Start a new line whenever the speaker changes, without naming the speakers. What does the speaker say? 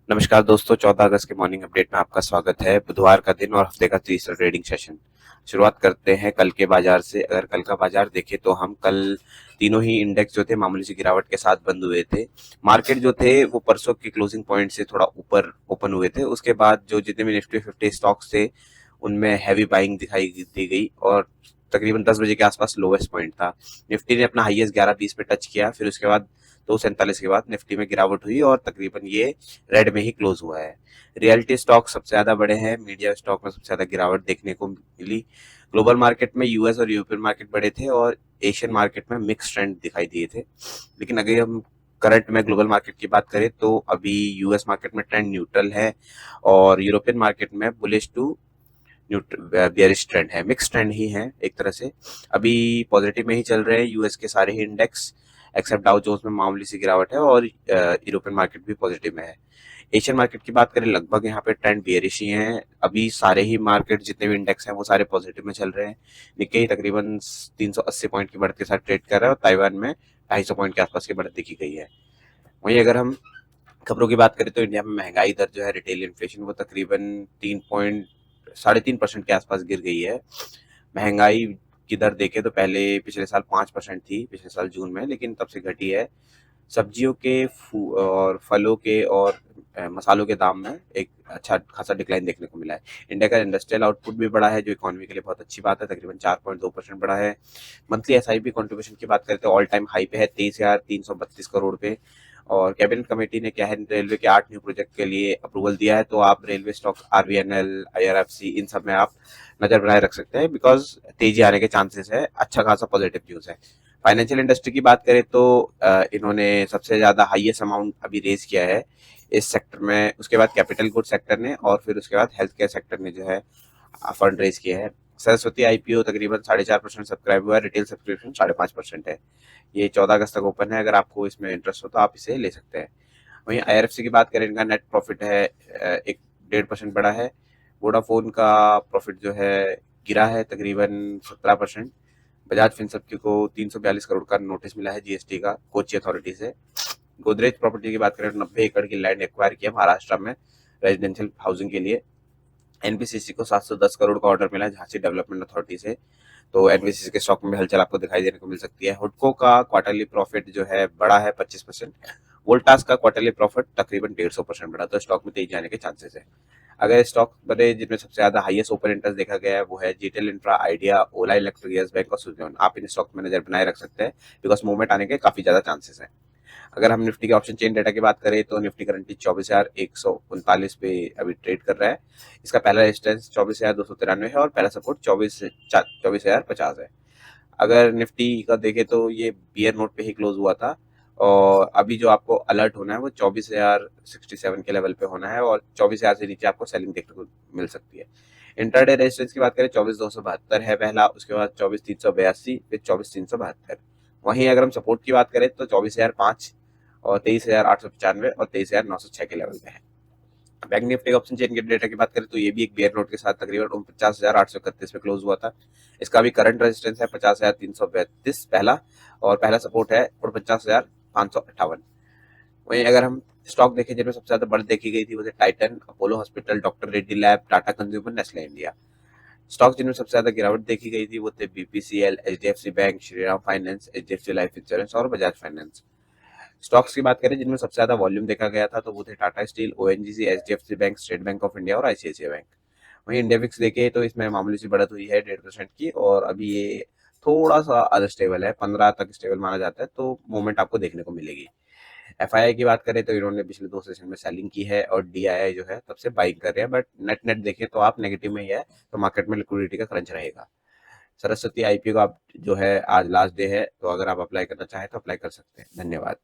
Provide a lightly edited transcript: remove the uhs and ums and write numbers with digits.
नमस्कार दोस्तों, 14 अगस्त के मॉर्निंग अपडेट में आपका स्वागत है। बुधवार का दिन और हफ्ते का तीसरा ट्रेडिंग सेशन। शुरुआत करते हैं कल के बाजार से। अगर कल का बाजार देखें तो हम कल तीनों ही इंडेक्स जो थे मामूली सी गिरावट के साथ बंद हुए थे। मार्केट जो थे वो परसों के क्लोजिंग पॉइंट से थोड़ा ऊपर ओपन हुए थे। उसके बाद जो जितने भी निफ्टी 50 स्टॉक्स थे उनमें हैवी बाइंग दिखाई दी गई और तकरीबन 10 बजे के आसपास लोवेस्ट पॉइंट था। निफ्टी ने अपना हाईएस्ट 11:20 पे टच किया, फिर उसके बाद 2:47 के बाद निफ्टी में गिरावट हुई और तकरीबन ये रेड में ही क्लोज हुआ है। रियलिटी स्टॉक सबसे ज्यादा बड़े हैं, मीडिया स्टॉक में सबसे ज्यादा गिरावट देखने को मिली। ग्लोबल मार्केट में यूएस और यूरोपियन मार्केट बड़े थे और एशियन मार्केट में मिक्स ट्रेंड दिखाई दिए थे। लेकिन अगर हम करंट में ग्लोबल मार्केट की बात करें तो अभी यूएस मार्केट में ट्रेंड न्यूट्रल है और यूरोपियन मार्केट में बुलिश टू बियरिश ट्रेंड है, मिक्स ट्रेंड ही है एक तरह से। अभी पॉजिटिव में ही चल रहे हैं यूएस के सारे ही इंडेक्स एक्सेप्ट डाउ जोन्स में मामूली सी गिरावट है और यूरोपियन मार्केट भी पॉजिटिव में है। एशियन मार्केट की बात करें लगभग यहाँ पे ट्रेंड बियरिश ही है। अभी सारे ही मार्केट जितने भी इंडेक्स हैं वो सारे पॉजिटिव में चल रहे हैं। निक्केई तकरीबन 380 पॉइंट की बढ़त के साथ ट्रेड कर रहा है और ताइवान में 250 पॉइंट के आसपास की बढ़त देखी गई है। वहीं अगर हम खबरों की बात करें तो इंडिया में महंगाई दर जो है, रिटेल इन्फ्लेशन, वो तकरीबन 3.3.5% के आसपास गिर गई है। महंगाई की दर देखें तो पहले पिछले साल 5% थी, पिछले साल जून में, लेकिन तब से घटी है। सब्जियों के और फलों के और मसालों के दाम में एक अच्छा खासा डिक्लाइन देखने को मिला है। इंडिया का इंडस्ट्रियल आउटपुट भी बढ़ा है जो इकोनॉमी के लिए बहुत अच्छी बात है, तकरीबन 4.2% बढ़ा है। मंथली एसआईपी कंट्रीब्यूशन की बात करें तो ऑल टाइम हाई पे है, 23,332 करोड़ पे। और कैबिनेट कमेटी ने क्या है, रेलवे के 8 न्यू प्रोजेक्ट के लिए अप्रूवल दिया है, तो आप रेलवे स्टॉक, आरवीएनएल, आईआरएफसी, इन सब में आप नजर बनाए रख सकते हैं बिकॉज तेजी आने के चांसेस है। अच्छा खासा पॉजिटिव न्यूज है। फाइनेंशियल इंडस्ट्री की बात करें तो इन्होंने सबसे ज्यादा हाईएस्ट अमाउंट अभी रेज किया है इस सेक्टर में। उसके बाद कैपिटल गुड सेक्टर ने और फिर उसके बाद हेल्थ केयर सेक्टर ने जो है फंड रेज किया है। सरस्वती आईपीओ तकरीबन 4.5% सब्सक्राइब हुआ है, रिटेल सब्सक्रिप्शन 5.5% है। ये 14 अगस्त तक ओपन है, अगर आपको इसमें इंटरेस्ट हो तो आप इसे ले सकते हैं। वहीं आईआरएफसी की बात करें, इनका नेट प्रॉफिट है एक 1.5% बढ़ा है। वोडाफोन का प्रॉफिट जो है गिरा है तकरीबन 17%। बजाज फिनसर्व को 342 करोड़ का नोटिस मिला है जीएसटी का कोची अथॉरिटी से। गोदरेज प्रॉपर्टी की बात करें तो 90 एकड़ की लैंड एक्वायर किया महाराष्ट्र में रेजिडेंशियल हाउसिंग के लिए। एनबीसीसी को 710 करोड़ का ऑर्डर मिला है झांसी डेवलपमेंट अथॉरिटी से, तो एनबीसीसी के स्टॉक में हलचल आपको दिखाई देने को मिल सकती है। हुडको का क्वार्टरली प्रॉफिट जो है बड़ा है 25%। वोल्टास का क्वार्टरली प्रॉफिट तकरीबन 150% बढ़ा, तो स्टॉक में तेजी आने के चांसेस है। अगर स्टॉक बने जिनमें सबसे ज्यादा हाईएस्ट ओपन इंटरेस्ट देखा गया है वो है जीटेल इंफ्रा, आइडिया, ओला इलेक्ट्रिक, यस बैंक और सुजलॉन। आप इन स्टॉक में नजर बनाए रख सकते हैं बिकॉज मूवमेंट आने के काफी ज्यादा चांसेस है। अगर हम निफ्टी के ऑप्शन चेन डेटा की बात करें तो निफ्टी करंटली 24,139 पे अभी ट्रेड कर रहा है। इसका पहला रेजिस्टेंस 24,293 है और पहला सपोर्ट 24,050 है। अगर निफ्टी का देखें तो ये बियर नोट पे ही क्लोज हुआ था और अभी जो आपको अलर्ट होना है वो 24,067 के लेवल पे होना है और 24,000 से नीचे आपको सेलिंग देखने को मिल सकती है। इंटरडे रेजिस्टेंस की बात करें 24,272 है पहला, उसके बाद 24,382, फिर 24,372। वहीं अगर हम सपोर्ट की बात करें तो 24,005 और 23,895 और 23,906 के लेवल पे है। बैंक निफ्टी का ऑप्शन चेन के डेटा की बात करें तो ये भी एक बेयर नोट के साथ तकरीबन 49,831 पे क्लोज हुआ था। इसका भी करंट रेजिस्टेंस है 50,332 पहला, और पहला सपोर्ट है 49,558। वहीं अगर हम स्टॉक देखें जिनमें सबसे ज्यादा बढ़त देखी गई थी वो थे Titan, Apollo hospital, doctor Reddy lab, Tata consumer, Nestle India. Stock जिनमें सबसे ज्यादा गिरावट देखी गई थी वो थे BPCL, HDFC bank, Shriram finance, HDFC life insurance और बजाज फाइनेंस। स्टॉक्स की बात करें जिनमें सबसे ज्यादा वॉल्यूम देखा गया था तो वो थे Tata steel, ONGC, HDFC bank, state bank of India और आईसीआईसीआई बैंक। वहीं इंडिया विक्स देखे तो इसमें मामूली सी बढ़त हुई है 1.5% की और अभी ये थोड़ा सा अनस्टेबल है, 15 तक स्टेबल माना जाता है, तो मूवमेंट आपको देखने को मिलेगी। एफआईआई की बात करें तो इन्होंने पिछले 2 सेशन में सेलिंग की है और डीआईआई जो है तब से बाइंग कर रहे हैं, बट नेट नेट देखें तो आप नेगेटिव में ही है, तो मार्केट में लिक्विडिटी का क्रंच रहेगा। सरस्वती आईपीओ का जो है आज लास्ट डे है, तो अगर आप अप्लाई करना चाहें तो अप्लाई कर सकते हैं। धन्यवाद।